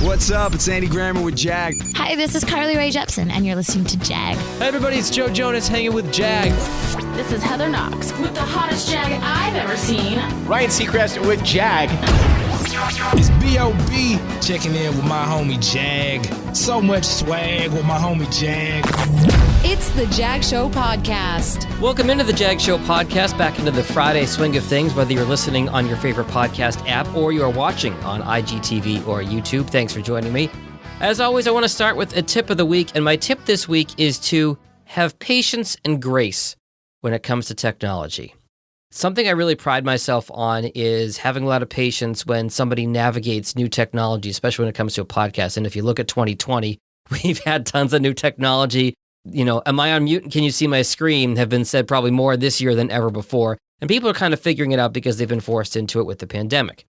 What's up? It's Andy Grammer with Jag. Hi, this is Carly Rae Jepsen, and you're listening to Jag. Hey everybody, it's Joe Jonas hanging with Jag. This is Heather Knox with the hottest Jag I've ever seen. Ryan Seacrest with Jag. It's B.O.B. checking in with my homie Jag. So much swag with my homie Jag. It's the Jag Show Podcast. Welcome into the Jag Show Podcast, back into the Friday swing of things, whether you're listening on your favorite podcast app or you're watching on IGTV or YouTube. Thanks for joining me. As always, I want to start with a tip of the week, and my tip this week is to have patience and grace when it comes to technology. Something I really pride myself on is having a lot of patience when somebody navigates new technology, especially when it comes to a podcast. And if you look at 2020, we've had tons of new technology. You know, am I on mute? Can you see my screen? Have been said probably more this year than ever before. And people are kind of figuring it out because they've been forced into it with the pandemic.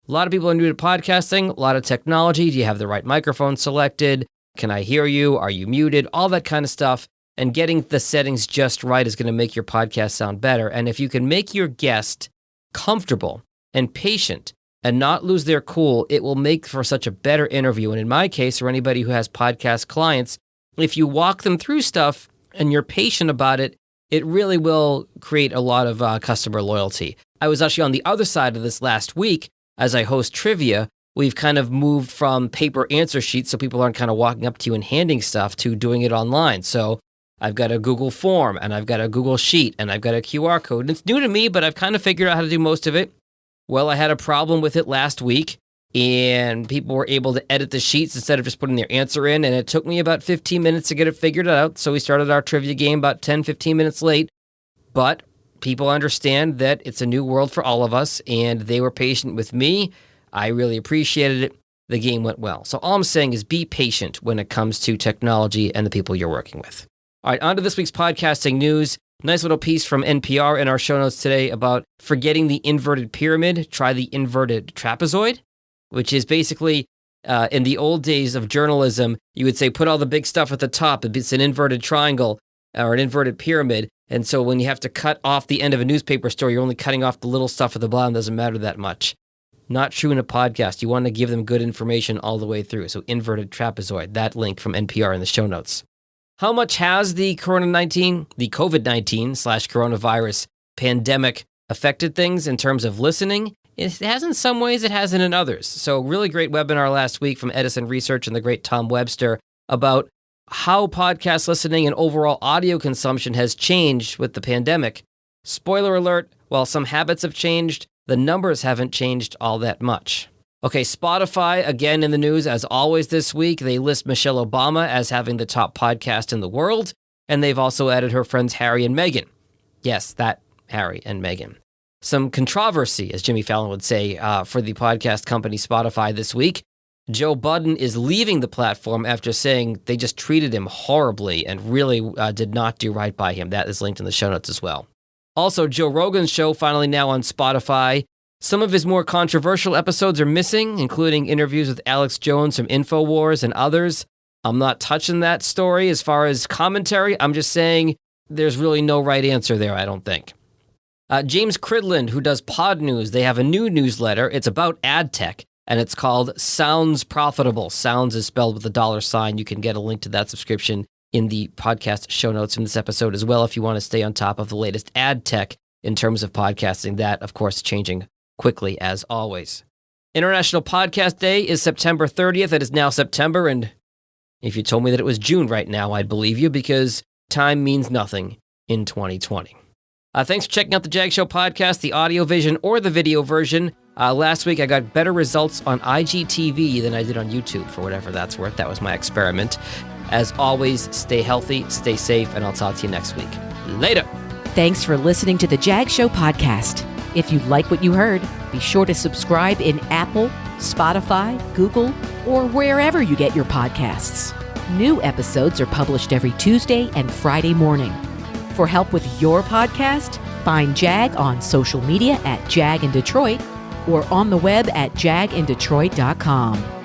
A lot of people are new to podcasting, a lot of technology. Do you have the right microphone selected? Can I hear you? Are you muted? All that kind of stuff. And getting the settings just right is going to make your podcast sound better. And if you can make your guest comfortable and patient and not lose their cool, it will make for such a better interview. And in my case, or anybody who has podcast clients, if you walk them through stuff and you're patient about it, it really will create a lot of customer loyalty. I was actually on the other side of this last week as I host trivia. We've kind of moved from paper answer sheets so people aren't kind of walking up to you and handing stuff to doing it online. So I've got a Google form and I've got a Google sheet and I've got a QR code. And it's new to me, but I've kind of figured out how to do most of it. Well, I had a problem with it last week and people were able to edit the sheets instead of just putting their answer in. And it took me about 15 minutes to get it figured out. So we started our trivia game about 10, 15 minutes late. But people understand that it's a new world for all of us and they were patient with me. I really appreciated it. The game went well. So all I'm saying is be patient when it comes to technology and the people you're working with. All right, on to this week's podcasting news. Nice little piece from NPR in our show notes today about forgetting the inverted pyramid. Try the inverted trapezoid, which is basically, in the old days of journalism, you would say put all the big stuff at the top. It's an inverted triangle or an inverted pyramid. And so when you have to cut off the end of a newspaper story, you're only cutting off the little stuff at the bottom. It doesn't matter that much. Not true in a podcast. You want to give them good information all the way through. So inverted trapezoid, that link from NPR in the show notes. How much has the COVID-19/coronavirus pandemic affected things in terms of listening? It has in some ways, it hasn't in others. So really great webinar last week from Edison Research and the great Tom Webster about how podcast listening and overall audio consumption has changed with the pandemic. Spoiler alert, while some habits have changed, the numbers haven't changed all that much. Okay, Spotify, again in the news, as always this week. They list Michelle Obama as having the top podcast in the world, and they've also added her friends Harry and Meghan. Yes, that Harry and Meghan. Some controversy, as Jimmy Fallon would say, for the podcast company Spotify this week. Joe Budden is leaving the platform after saying they just treated him horribly and really did not do right by him. That is linked in the show notes as well. Also, Joe Rogan's show finally now on Spotify. Some of his more controversial episodes are missing, including interviews with Alex Jones from InfoWars and others. I'm not touching that story as far as commentary. I'm just saying there's really no right answer there, I don't think. James Cridland, who does Pod News, they have a new newsletter. It's about ad tech, and it's called Sounds Profitable. Sounds is spelled with a $. You can get a link to that subscription in the podcast show notes from this episode as well if you want to stay on top of the latest ad tech in terms of podcasting. That, of course, changing quickly as always. International Podcast Day is September 30th. It is now September, and if you told me that it was June right now, I'd believe you because time means nothing in 2020. Thanks for checking out the Jag Show podcast, the audio version or the video version. Last week, I got better results on IGTV than I did on YouTube, for whatever that's worth. That was my experiment. As always, stay healthy, stay safe, and I'll talk to you next week. Later. Thanks for listening to the Jag Show Podcast. If you like what you heard, be sure to subscribe in Apple, Spotify, Google, or wherever you get your podcasts. New episodes are published every Tuesday and Friday morning. For help with your podcast, find Jag on social media at JAGinDetroit or on the web at JAGinDetroit.com.